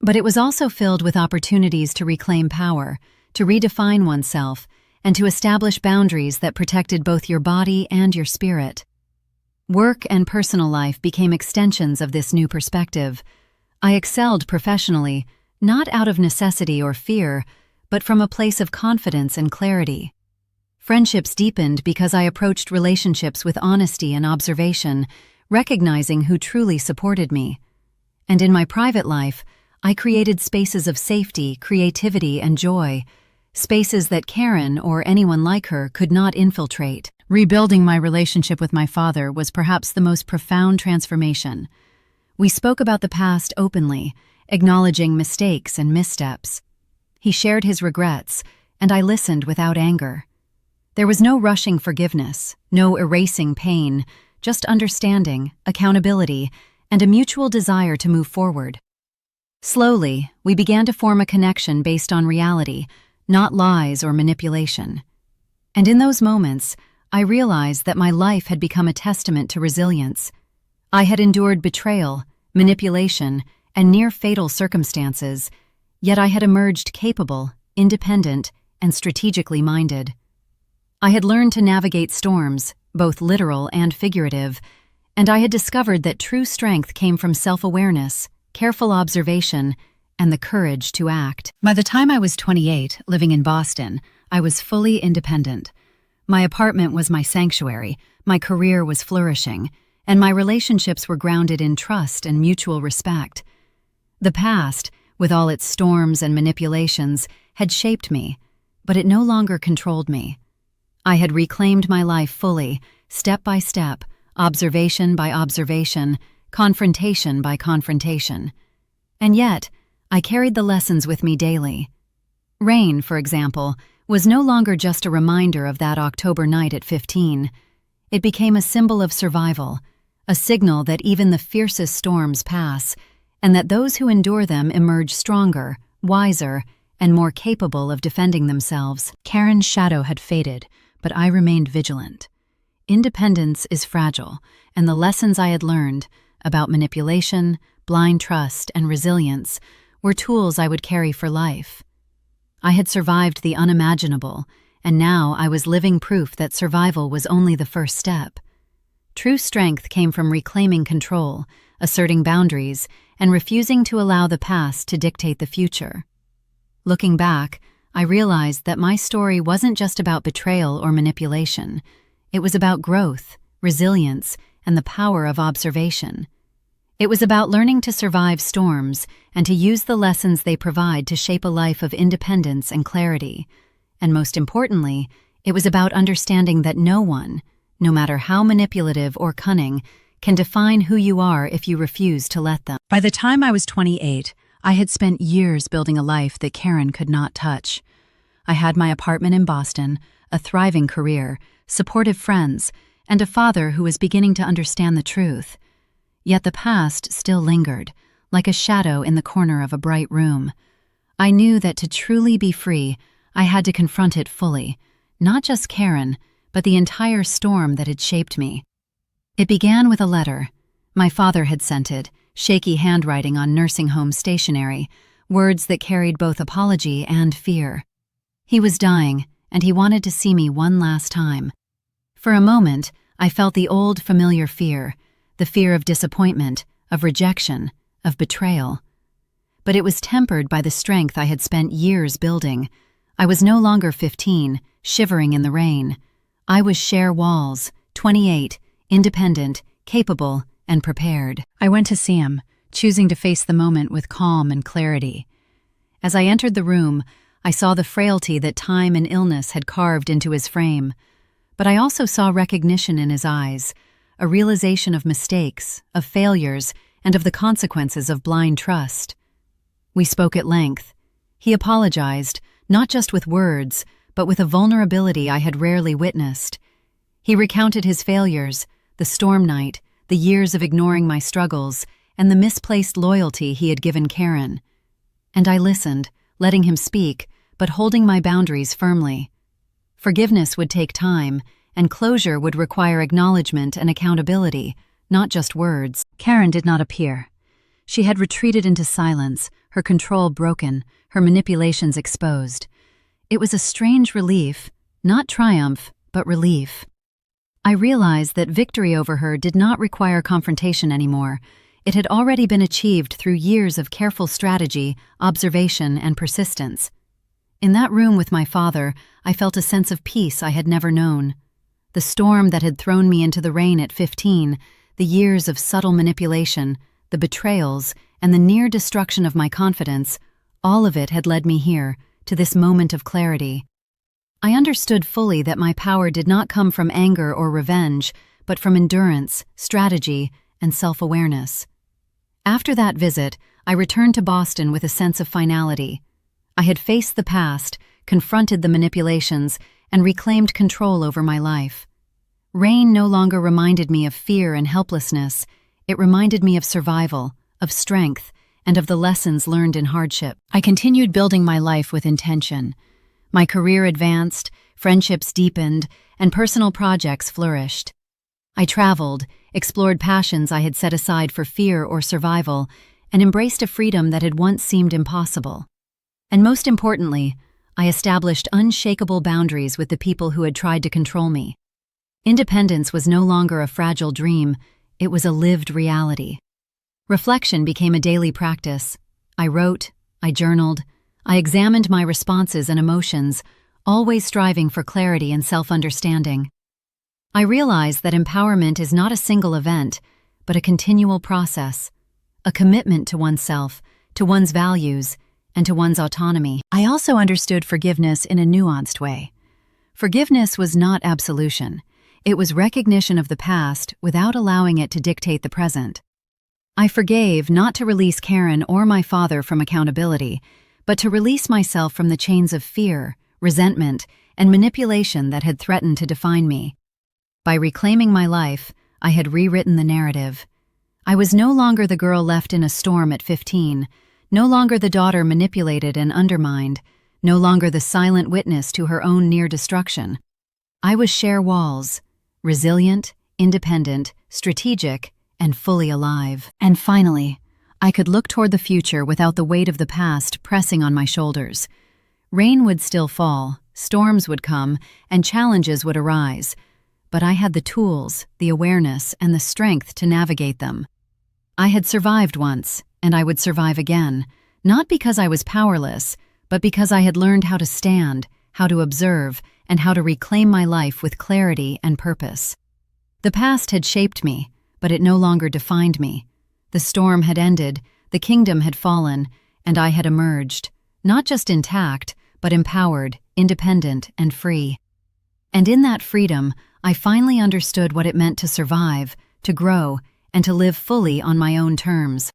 But it was also filled with opportunities to reclaim power, to redefine oneself, and to establish boundaries that protected both your body and your spirit. Work and personal life became extensions of this new perspective. I excelled professionally, not out of necessity or fear, but from a place of confidence and clarity. Friendships deepened because I approached relationships with honesty and observation, recognizing who truly supported me. And in my private life, I created spaces of safety, creativity, and joy, spaces that Karen or anyone like her could not infiltrate. Rebuilding my relationship with my father was perhaps the most profound transformation. We spoke about the past openly, acknowledging mistakes and missteps. He shared his regrets, and I listened without anger. There was no rushing forgiveness, no erasing pain, just understanding, accountability, and a mutual desire to move forward. Slowly, we began to form a connection based on reality, not lies or manipulation. And in those moments, I realized that my life had become a testament to resilience. I had endured betrayal, manipulation, and near-fatal circumstances, yet I had emerged capable, independent, and strategically minded. I had learned to navigate storms, both literal and figurative, and I had discovered that true strength came from self-awareness, careful observation, and the courage to act. By the time I was 28, living in Boston, I was fully independent. My apartment was my sanctuary, my career was flourishing, and my relationships were grounded in trust and mutual respect. The past, with all its storms and manipulations, had shaped me, but it no longer controlled me. I had reclaimed my life fully, step by step, observation by observation, confrontation by confrontation. And yet, I carried the lessons with me daily. Rain, for example, was no longer just a reminder of that October night at 15. It became a symbol of survival, a signal that even the fiercest storms pass, and that those who endure them emerge stronger, wiser, and more capable of defending themselves. Karen's shadow had faded, but I remained vigilant. Independence is fragile, and the lessons I had learned about manipulation, blind trust, and resilience were tools I would carry for life. I had survived the unimaginable, and now I was living proof that survival was only the first step. True strength came from reclaiming control, asserting boundaries, and refusing to allow the past to dictate the future. Looking back, I realized that my story wasn't just about betrayal or manipulation. It was about growth, resilience, and the power of observation. It was about learning to survive storms and to use the lessons they provide to shape a life of independence and clarity. And most importantly, it was about understanding that no one, no matter how manipulative or cunning, can define who you are if you refuse to let them. By the time I was 28, I had spent years building a life that Karen could not touch. I had my apartment in Boston, a thriving career, supportive friends, and a father who was beginning to understand the truth. Yet the past still lingered, like a shadow in the corner of a bright room. I knew that to truly be free, I had to confront it fully, not just Karen, but the entire storm that had shaped me. It began with a letter. My father had sent it, shaky handwriting on nursing home stationery, words that carried both apology and fear. He was dying, and he wanted to see me one last time. For a moment, I felt the old familiar fear, the fear of disappointment, of rejection, of betrayal. But it was tempered by the strength I had spent years building. I was no longer 15, shivering in the rain. I was Cher Walls, 28, independent, capable, and prepared. I went to see him, choosing to face the moment with calm and clarity. As I entered the room, I saw the frailty that time and illness had carved into his frame. But I also saw recognition in his eyes, a realization of mistakes, of failures, and of the consequences of blind trust. We spoke at length. He apologized, not just with words, but with a vulnerability I had rarely witnessed. He recounted his failures, the storm night, the years of ignoring my struggles, and the misplaced loyalty he had given Karen. And I listened, letting him speak, but holding my boundaries firmly. Forgiveness would take time, and closure would require acknowledgement and accountability, not just words. Karen did not appear. She had retreated into silence, her control broken, her manipulations exposed. It was a strange relief, not triumph, but relief. I realized that victory over her did not require confrontation anymore. It had already been achieved through years of careful strategy, observation, and persistence. In that room with my father, I felt a sense of peace I had never known. The storm that had thrown me into the rain at 15, the years of subtle manipulation, the betrayals, and the near destruction of my confidence, all of it had led me here, to this moment of clarity. I understood fully that my power did not come from anger or revenge, but from endurance, strategy, and self-awareness. After that visit, I returned to Boston with a sense of finality. I had faced the past, confronted the manipulations, and reclaimed control over my life. Rain no longer reminded me of fear and helplessness. It reminded me of survival, of strength, and of the lessons learned in hardship. I continued building my life with intention. My career advanced, friendships deepened, and personal projects flourished. I traveled, explored passions I had set aside for fear or survival, and embraced a freedom that had once seemed impossible. And most importantly, I established unshakable boundaries with the people who had tried to control me. Independence was no longer a fragile dream, it was a lived reality. Reflection became a daily practice. I wrote, I journaled, I examined my responses and emotions, always striving for clarity and self-understanding. I realized that empowerment is not a single event, but a continual process, a commitment to oneself, to one's values, and to one's autonomy. I also understood forgiveness in a nuanced way. Forgiveness was not absolution. It was recognition of the past without allowing it to dictate the present. I forgave not to release Karen or my father from accountability, but to release myself from the chains of fear, resentment, and manipulation that had threatened to define me. By reclaiming my life, I had rewritten the narrative. I was no longer the girl left in a storm at 15, no longer the daughter manipulated and undermined, no longer the silent witness to her own near destruction. I was Cher Walls, resilient, independent, strategic, and fully alive. And finally, I could look toward the future without the weight of the past pressing on my shoulders. Rain would still fall, storms would come, and challenges would arise, but I had the tools, the awareness, and the strength to navigate them. I had survived once, and I would survive again, not because I was powerless, but because I had learned how to stand, how to observe, and how to reclaim my life with clarity and purpose. The past had shaped me, but it no longer defined me. The storm had ended, the kingdom had fallen, and I had emerged, not just intact, but empowered, independent, and free. And in that freedom, I finally understood what it meant to survive, to grow, and to live fully on my own terms.